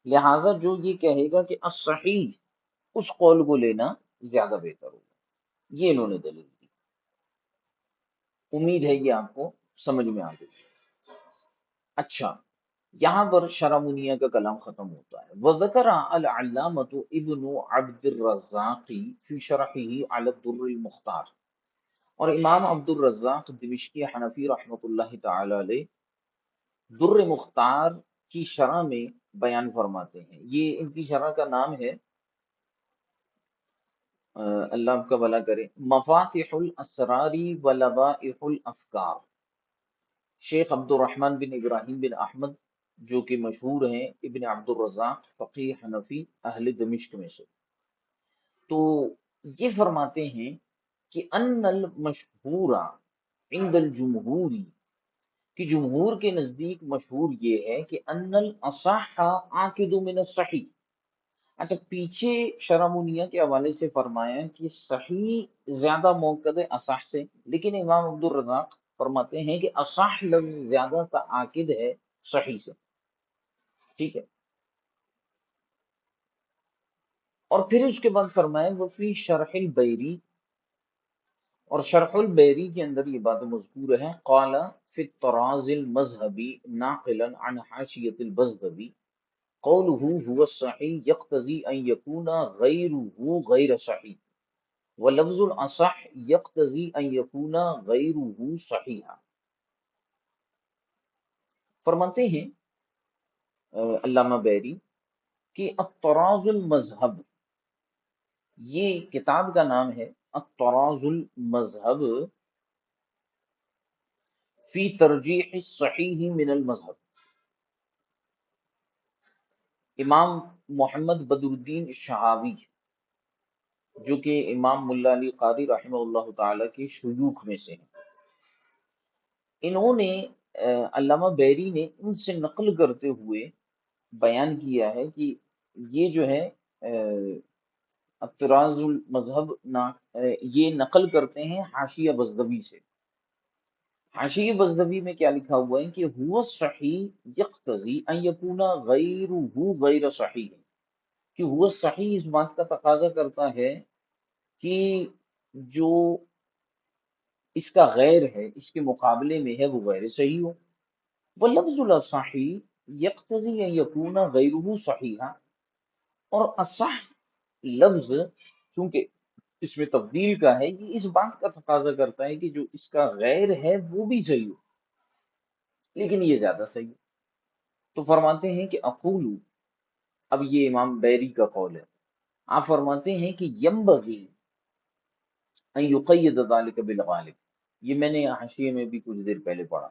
لہٰذا جو یہ کہے گا کہ الصحیح، اس قول کو لینا زیادہ بہتر ہوگا۔ یہ انہوں نے دلیل دی۔ امید ہے کہ آپ کو سمجھ میں آ گئی۔ اچھا، یہاں پر شرح منیہ کا کلام ختم ہوتا ہے۔ وَذَكَرَ الْعَلَّامَةُ ابن عبد الرزاق فی شرحہ علی الدر المختار، اور امام عبد الرزاق دمشقی حنفی رحمۃ اللہ تعالی علیہ در مختار کی شرح میں بیان فرماتے ہیں، یہ ان کی شرح کا نام ہے، اللہ آپ کا بھلا کرے، مفاتح الاسرار و لوائح الافکار۔ شیخ عبد الرحمن بن ابراہیم بن احمد جو کہ مشہور ہیں ابن عبد الرزاق فقیہ حنفی اہل دمشق میں سے، تو یہ فرماتے ہیں کہ ان المشہور عند الجمہور، کہ جمہور کے نزدیک مشہور یہ ہے کہ ان الاصح عاقد من الصحیح۔ اچھا، پیچھے شرح منیہ کے حوالے سے فرمایا کہ صحیح زیادہ موقع ہے اصح سے، لیکن امام عبد الرزاق فرماتے ہیں کہ اصح لفظ زیادہ عاقد ہے صحیح سے، ٹھیک ہے۔ اور پھر اس کے بعد فرمایا وہ فی شرح البیری، اور شرح البیری کے اندر یہ بات مذکور ہے، قال فی الطراز المذہبی ناقلا عن حاشیۃ البزدبی قوله هو الصحیح یقتضی ان یکون غیره غیر صحیح ولفظ الاصح یقتضی ان یکون غیره صحیحا۔ فرماتے ہیں علامہ بیری کہ الطراز المذہب، یہ کتاب کا نام ہے الطراز المذہب فی ترجیح الصحیح من المذہب۔ امام محمد بدر الدین شہاوی جو کہ امام ملا علی قاری رحمہ اللہ تعالی کے شیوخ میں سے ہیں، انہوں نے علامہ بیری نے ان سے نقل کرتے ہوئے بیان کیا ہے کہ یہ جو ہے الطراز المذہب یہ نقل کرتے ہیں حاشیہ بزدوی سے۔ حاشیہ بزدوی میں کیا لکھا ہوا ہے کہ هو الصحیح یقتضی ان یکون غیرہ غیر صحیح، کہ هو الصحیح اس بات کا تقاضا کرتا ہے کہ جو اس کا غیر ہے، اس کے مقابلے میں ہے، وہ غیر صحیح ہو۔ وَلَفْظُ الْأَصَحِّ يَقْتَضِي أَن يَكُونَ غَيْرُهُ صَحِيحًا، اور اصح لفظ چونکہ اس میں تبدیل کا ہے، یہ اس بات کا تقاضا کرتا ہے کہ جو اس کا غیر ہے وہ بھی صحیح ہو، لیکن یہ زیادہ صحیح ہے۔ تو فرماتے ہیں کہ اقول، اب یہ امام بیری کا قول ہے، آپ فرماتے ہیں کہ ینبغی ان یقید ذلک بالغالب، یہ میں نے حاشیے میں بھی کچھ دیر پہلے پڑھا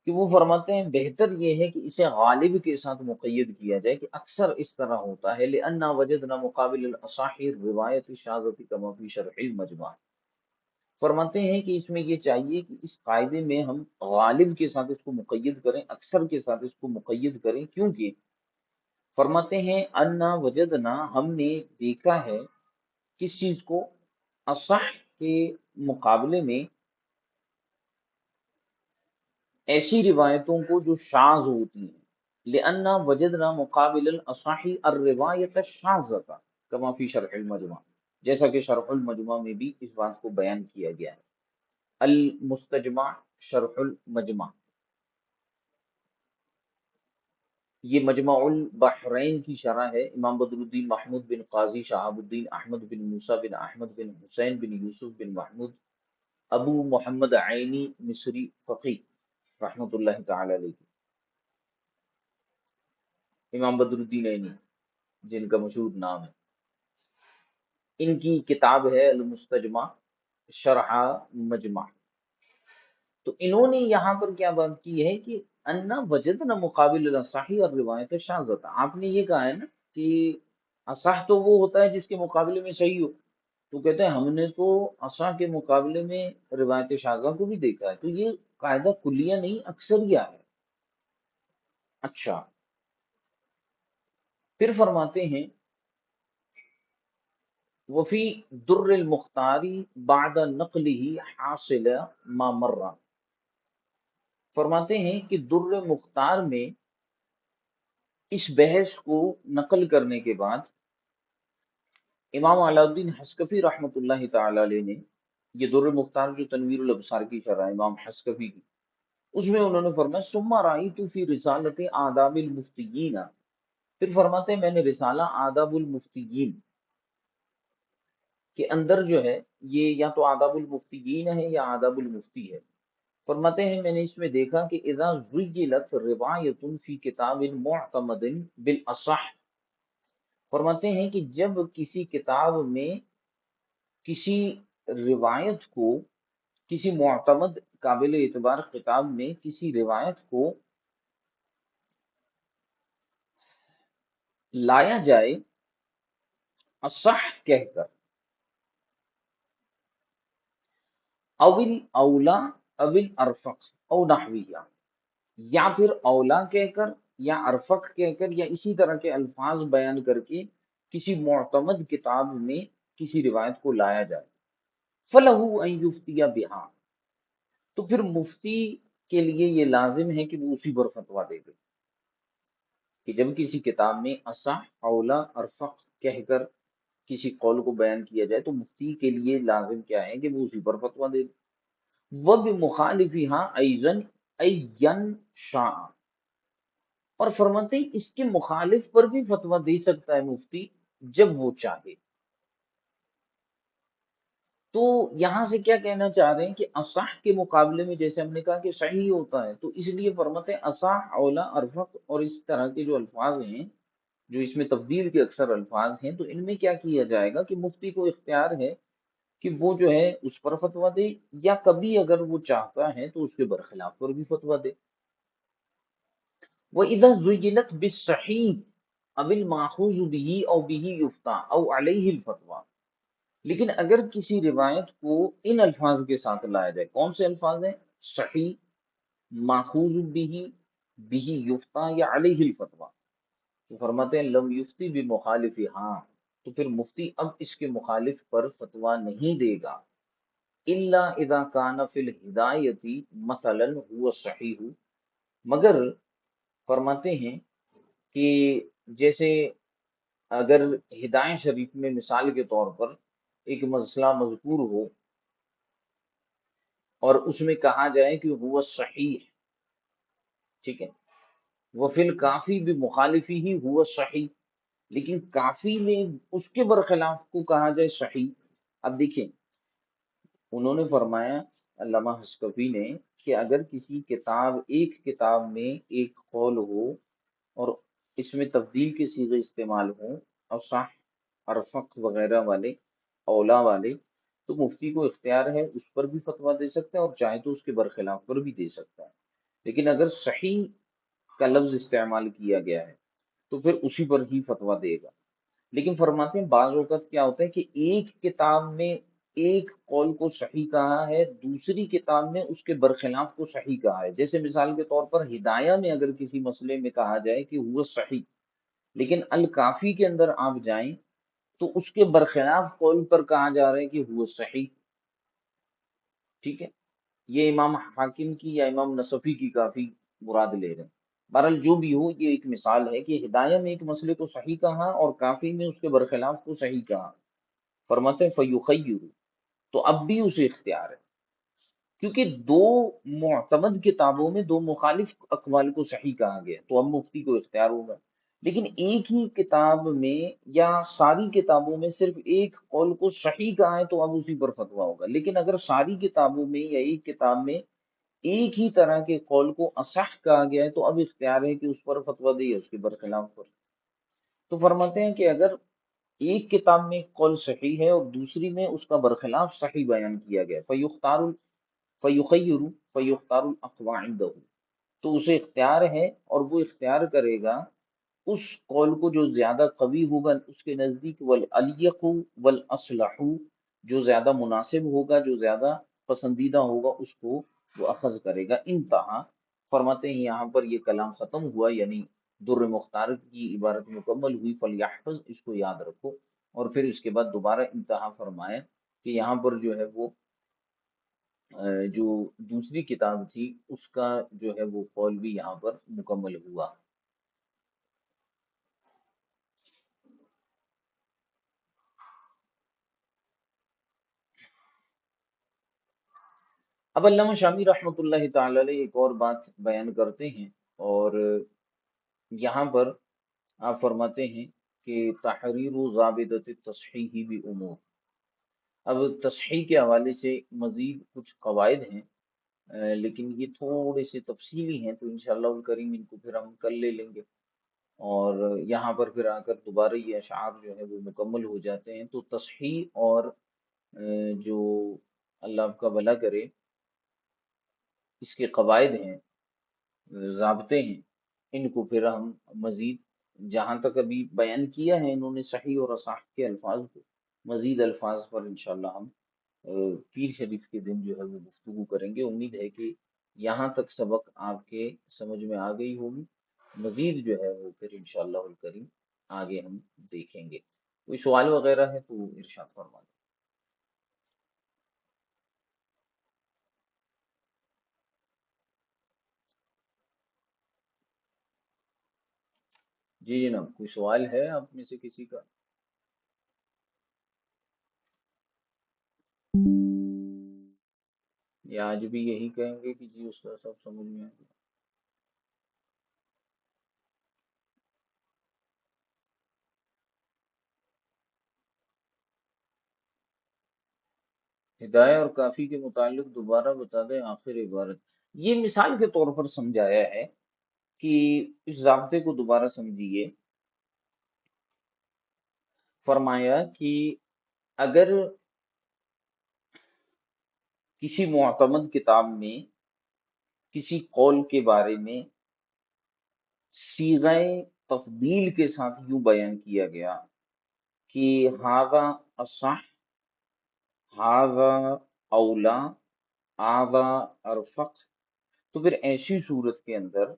کہ وہ فرماتے ہیں بہتر یہ ہے کہ اسے غالب کے ساتھ مقید کیا جائے، کہ اکثر اس طرح ہوتا ہے، لأننا وجدنا مقابل الاصح روایت شاذۃ کما فی شرح المجمع، فرماتے ہیں کہ اس میں یہ چاہیے کہ اس قاعدے میں ہم غالب کے ساتھ اس کو مقید کریں، اکثر کے ساتھ اس کو مقید کریں، کیونکہ فرماتے ہیں انا وجدنا، ہم نے دیکھا ہے کس چیز کو، اصح کے مقابلے میں ایسی روایتوں کو جو شاذ ہوتی ہیں، لأننا وجدنا مقابل الاصح الروایت الشاذۃ کما فی شرح المجمع، جیسا کہ شرح المجمع میں بھی اس بات کو بیان کیا گیا ہے، المستجمع شرح المجمع، یہ مجمع البحرین کی شرح ہے، امام بدر الدین محمود بن قاضی شہاب الدین احمد بن موسیٰ بن احمد بن حسین بن یوسف بن محمود ابو محمد عینی مصری فقی رحمۃ اللہ تعالی علیہ، امام بدر الدین عینی جن کا مشہور نام ہے، ان کی کتاب ہے المستجمع شرح مجمع، تو انہوں نے یہاں پر کیا بات کی ہے کہ انا وجدنا مقابل الاصح اور روایت شاذ، آپ نے یہ کہا ہے نا کہ اصح تو وہ ہوتا ہے جس کے مقابلے میں صحیح ہو، تو کہتے ہیں ہم نے تو اصح کے مقابلے میں روایت شاذہ کو بھی دیکھا ہے، تو یہ قاعدہ کلیہ نہیں اکثریہ ہے۔ اچھا، پھر فرماتے ہیں وفی در المختاری بعد نقلہ حاصل ما مر، فرماتے ہیں کہ در مختار میں اس بحث کو نقل کرنے کے بعد امام علاء الدین حسکفی رحمۃ اللہ تعالی علیہ نے، یہ در مختار جو تنویر الابصار کی شرح ہے امام حسکفی کی، اس میں انہوں نے فرمایا ثم رأیت فی رسالت آداب المفتیین، پھر فرماتے ہیں میں نے رسالہ آداب المفتیین کے اندر جو ہے، یہ یا تو آداب المفتیین ہے یا آداب المفتی ہے، فرماتے ہیں میں نے اس میں دیکھا کہ اذا زجلت روایت فی کتاب معتمد بالاصح، فرماتے ہیں کہ جب کسی کتاب میں کسی روایت کو، کسی معتمد قابل اعتبار کتاب میں کسی روایت کو لایا جائے اصح کہہ کر، اول اولا اول ارفق او نحویہ، یا پھر اولا کہہ کر یا ارفق کہہ کر یا اسی طرح کے الفاظ بیان کر کے کسی معتمد کتاب میں کسی روایت کو لایا جائے، فَلَهُ أَن يُفْتِيَ بِهَا، تو پھر مفتی کے لیے یہ لازم ہے کہ وہ اسی پر فتویٰ دے دے، کہ جب کسی کتاب میں اصح اولا ارفق کہہ کر کسی قول کو بیان کیا جائے تو مفتی کے لیے لازم کیا ہے کہ وہ اسی پر فتویٰ دے دے، وَبِمُخَالِفِهَا أَيْضًا أَيًّا شَاءَ، اور فرماتے ہیں اس کے مخالف پر بھی فتویٰ دے سکتا ہے مفتی جب وہ چاہے۔ تو یہاں سے کیا کہنا چاہ رہے ہیں کہ اصح کے مقابلے میں جیسے ہم نے کہا کہ صحیح ہوتا ہے، تو اس لیے فرماتے ہیں اصح اولا ارفق اور اس طرح کے جو الفاظ ہیں، جو اس میں تبدیل کے اکثر الفاظ ہیں، تو ان میں کیا کیا جائے گا کہ مفتی کو اختیار ہے کہ وہ جو ہے اس پر فتویٰ دے، یا کبھی اگر وہ چاہتا ہے تو اس کے برخلاف پر بھی فتویٰ دے۔ وَإِذَا زُيِّلَتْ بِالصَّحِيحِ أَوِ الْمَأْخُوذُ بِهِ أَوْ بِهِ يُفْتَىٰ أَوْ عَلَيْهِ الْفَتْوَىٰ، لیکن اگر کسی روایت کو ان الفاظ کے ساتھ لایا جائے، کون سے الفاظ ہیں؟ صحیح، ماخوذ بھی، یفتہ یا علیہ الفتویٰ، تو فرماتے ہیں لم یفتی بمخالف، ہاں تو پھر مفتی اب اس کے مخالف پر فتویٰ نہیں دے گا، الا اذا کان فی الہدایت مثلا هو صحیح، مگر فرماتے ہیں کہ جیسے اگر ہدایت شریف میں مثال کے طور پر ایک مسئلہ مذکور ہو اور اس میں کہا جائے کہ وہ صحیح، ٹھیک ہے، وہ فی الکافی بھی مخالفی ہی ہوا صحیح، لیکن کافی میں اس کے برخلاف کو کہا جائے صحیح۔ اب دیکھیں انہوں نے فرمایا علامہ حسکفی نے کہ اگر کسی کتاب، ایک کتاب میں ایک قول ہو اور اس میں تبدیل کے صیغے استعمال ہوں، اصح، ارفق وغیرہ والے، اولا والے، تو مفتی کو اختیار ہے اس پر بھی فتویٰ دے سکتا ہے اور چاہے تو اس کے برخلاف پر بھی دے سکتا ہے۔ لیکن اگر صحیح کا لفظ استعمال کیا گیا ہے تو پھر اسی پر ہی فتویٰ دے گا۔ لیکن فرماتے ہیں بعض اوقات کیا ہوتا ہے کہ ایک کتاب میں ایک قول کو صحیح کہا ہے، دوسری کتاب میں اس کے برخلاف کو صحیح کہا ہے۔ جیسے مثال کے طور پر ہدایہ میں اگر کسی مسئلے میں کہا جائے کہ وہ صحیح، لیکن الکافی کے اندر آپ جائیں تو اس کے برخلاف قول پر کہا جا رہا ہے کہ وہ صحیح، ٹھیک ہے۔ یہ امام حاکم کی یا امام نصفی کی کافی مراد لے رہے ہیں۔ بہرحال جو بھی ہو، یہ ایک مثال ہے کہ ہدایہ میں ایک مسئلے کو صحیح کہا اور کافی میں اس کے برخلاف کو صحیح کہا۔ فرماتے ہیں فیخیر، تو اب بھی اسے اختیار ہے، کیونکہ دو معتمد کتابوں میں دو مخالف اقوال کو صحیح کہا گیا تو اب مفتی کو اختیار ہوگا۔ لیکن ایک ہی کتاب میں یا ساری کتابوں میں صرف ایک قول کو صحیح کہا ہے تو اب اسی پر فتویٰ ہوگا۔ لیکن اگر ساری کتابوں میں یا ایک کتاب میں ایک ہی طرح کے قول کو اصح کہا گیا ہے تو اب اختیار ہے کہ اس پر فتویٰ دے یا اس کے برخلاف پر۔ تو فرماتے ہیں کہ اگر ایک کتاب میں ایک قول صحیح ہے اور دوسری میں اس کا برخلاف صحیح بیان کیا گیا، فیخیر فیختار الاقوى عنده، تو اسے اختیار ہے اور وہ اختیار کرے گا اس قول کو جو زیادہ قوی ہوگا اس کے نزدیک، والالیق والاصلح، جو زیادہ مناسب ہوگا، جو زیادہ پسندیدہ ہوگا، اس کو وہ اخذ کرے گا۔ انتہا، فرماتے ہیں یہاں پر یہ کلام ختم ہوا، یعنی در مختار کی عبارت مکمل ہوئی، فلیحفظ، اس کو یاد رکھو۔ اور پھر اس کے بعد دوبارہ انتہا فرمایا کہ یہاں پر جو ہے وہ جو دوسری کتاب تھی اس کا جو ہے وہ قول بھی یہاں پر مکمل ہوا۔ اب علامہ شامی رحمۃ اللہ تعالی علیہ ایک اور بات بیان کرتے ہیں، اور یہاں پر آپ فرماتے ہیں کہ تحریر ضابطۃ التصحیح بامور، اب تصحیح کے حوالے سے مزید کچھ قواعد ہیں، لیکن یہ تھوڑے سے تفصیلی ہیں تو انشاءاللہ الکریم ان کو پھر ہم کل لے لیں گے، اور یہاں پر پھر آ کر دوبارہ یہ اشعار جو ہے وہ مکمل ہو جاتے ہیں۔ تو تصحیح اور جو اللہ آپ کا بھلا کرے اس کے قواعد ہیں، ضابطے ہیں، ان کو پھر ہم مزید جہاں تک ابھی بیان کیا ہے انہوں نے صحیح اور اصح کے الفاظ کو، مزید الفاظ پر انشاءاللہ ہم پیر شریف کے دن جو ہے وہ گفتگو کریں گے۔ امید ہے کہ یہاں تک سبق آپ کے سمجھ میں آ گئی ہوگی، مزید جو ہے وہ پھر انشاءاللہ الکریم آگے ہم دیکھیں گے۔ کوئی سوال وغیرہ ہے تو ارشاد فرما دیں۔ جی جناب، کوئی سوال ہے آپ میں سے کسی کا؟ یا آج بھی یہی کہیں گے کہ جی اس کا سب سمجھ میں آ گیا؟ ہدایہ اور کافی کے متعلق دوبارہ بتا دیں آخر عبارت۔ یہ مثال کے طور پر سمجھایا ہے کہ اس ضابطے کو دوبارہ سمجھیے۔ فرمایا کہ اگر کسی معتمد کتاب میں کسی قول کے بارے میں صیغہ تفضیل کے ساتھ یوں بیان کیا گیا کہ ھذا اصح، ھذا اولا، ھذا ارفق، تو پھر ایسی صورت کے اندر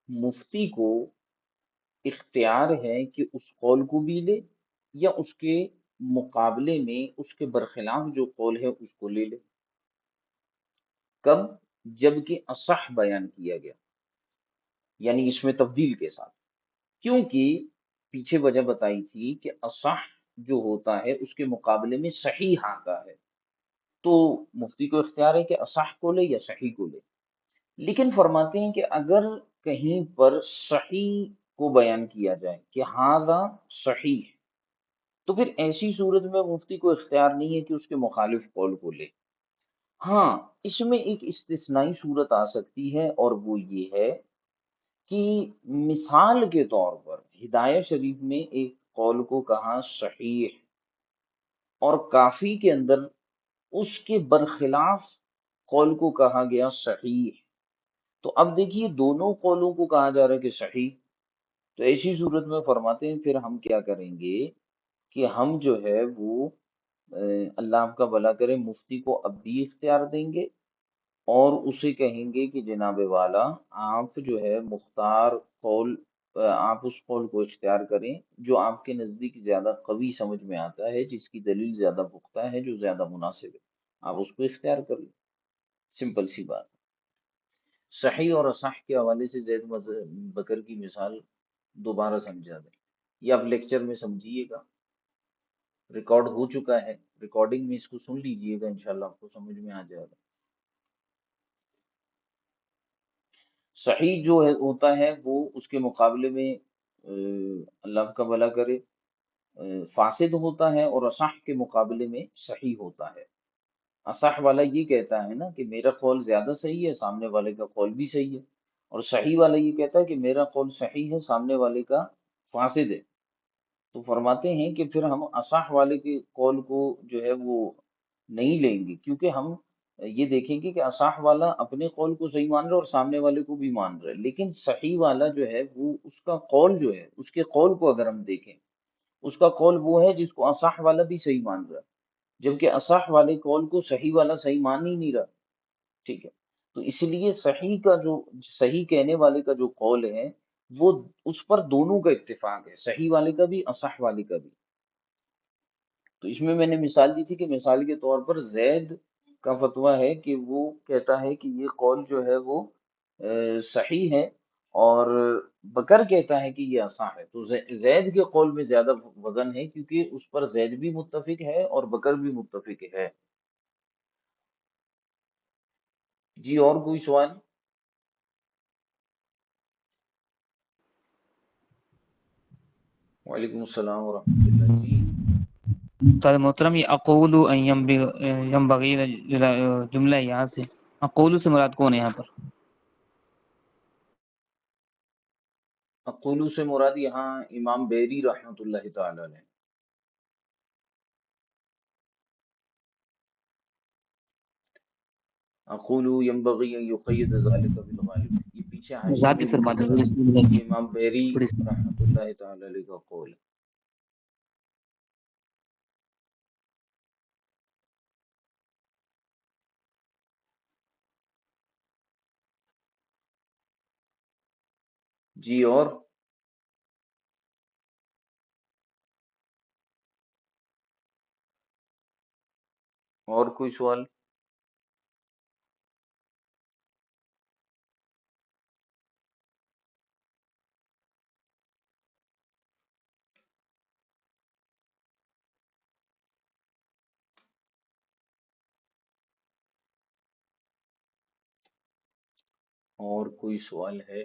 مفتی کو اختیار ہے کہ اس قول کو بھی لے یا اس کے مقابلے میں اس کے برخلاف جو قول ہے اس کو لے لے۔ کب؟ جب کہ اصح بیان کیا گیا، یعنی اس میں تبدیل کے ساتھ، کیونکہ پیچھے وجہ بتائی تھی کہ اصح جو ہوتا ہے اس کے مقابلے میں صحیح آتا ہے، تو مفتی کو اختیار ہے کہ اصح کو لے یا صحیح کو لے۔ لیکن فرماتے ہیں کہ اگر کہیں پر صحیح کو بیان کیا جائے کہ ہاذا صحیح، تو پھر ایسی صورت میں مفتی کو اختیار نہیں ہے کہ اس کے مخالف قول کو لے۔ ہاں، اس میں ایک استثنائی صورت آ سکتی ہے اور وہ یہ ہے کہ مثال کے طور پر ہدایہ شریف میں ایک قول کو کہا صحیح، اور کافی کے اندر اس کے برخلاف قول کو کہا گیا صحیح۔ تو اب دیکھیے دونوں قولوں کو کہا جا رہا ہے کہ صحیح، تو ایسی صورت میں فرماتے ہیں پھر ہم کیا کریں گے کہ ہم جو ہے وہ اللہ آپ کا بھلا کرے مفتی کو اب بھی اختیار دیں گے، اور اسے کہیں گے کہ جناب والا آپ جو ہے مختار قول، آپ اس قول کو اختیار کریں جو آپ کے نزدیک زیادہ قوی سمجھ میں آتا ہے، جس کی دلیل زیادہ پختہ ہے، جو زیادہ مناسب ہے، آپ اس کو اختیار کر لیں۔ سمپل سی بات۔ صحیح اور اصح کے حوالے سے زید بکر کی مثال دوبارہ سمجھا دیں، یہ آپ لیکچر میں سمجھیے گا، ریکارڈ ہو چکا ہے، ریکارڈنگ میں اس کو سن لیجئے گا، انشاءاللہ آپ کو سمجھ میں آ جائے گا۔ صحیح جو ہے ہوتا ہے وہ اس کے مقابلے میں اللہ کا بھلا کرے فاسد ہوتا ہے، اور اصح کے مقابلے میں صحیح ہوتا ہے۔ اصح والا یہ کہتا ہے نا کہ میرا قول زیادہ صحیح ہے، سامنے والے کا قول بھی صحیح ہے، اور صحیح والا یہ کہتا ہے کہ میرا قول صحیح ہے، سامنے والے کا فاسد ہے۔ تو فرماتے ہیں کہ پھر ہم اصح والے کے قول کو جو ہے وہ نہیں لیں گے، کیونکہ ہم یہ دیکھیں گے کہ اصح والا اپنے قول کو صحیح مان رہا ہے اور سامنے والے کو بھی مان رہا ہے، لیکن صحیح والا جو ہے وہ اس کا قول جو ہے، اس کے قول کو اگر ہم دیکھیں، اس کا قول وہ ہے جس کو اصح والا بھی صحیح مان رہا ہے، جبکہ اصح والے قول کو صحیح والا صحیح مان ہی نہیں رہا۔ ٹھیک ہے، تو اس لیے صحیح کا جو صحیح کہنے والے کا جو قول ہے وہ اس پر دونوں کا اتفاق ہے، صحیح والے کا بھی اصح والے کا بھی۔ تو اس میں نے مثال دی تھی کہ مثال کے طور پر زید کا فتویٰ ہے کہ وہ کہتا ہے کہ یہ قول جو ہے وہ صحیح ہے، اور بکر کہتا ہے کہ یہ اصح ہے، تو زید کے قول میں زیادہ وزن ہے، کیونکہ اس پر زید بھی متفق ہے اور بکر بھی متفق ہے۔ جی اور کوئی سوال؟ وعلیکم السلام ورحمۃ اللہ جی۔ استاد محترم، یہ اقول ینبغی جملہ ہے یہاں سے، اقول سے مراد کون ہے یہاں پر؟ اقولو سے مراد یہاں امام بیری رحمۃ اللہ تعالی علیہ۔ اقولو ینبغی ان یقید ذلک بالغالب، یہ پیچھے حاشیے وضاحت میں بھی فرما لکھا دیں ہوا ہے، یہ امام بیری تھوڑی رحمۃ اللہ تعالی علیہ کا قول ہے۔ جی اور کوئی سوال؟ اور کوئی سوال ہے؟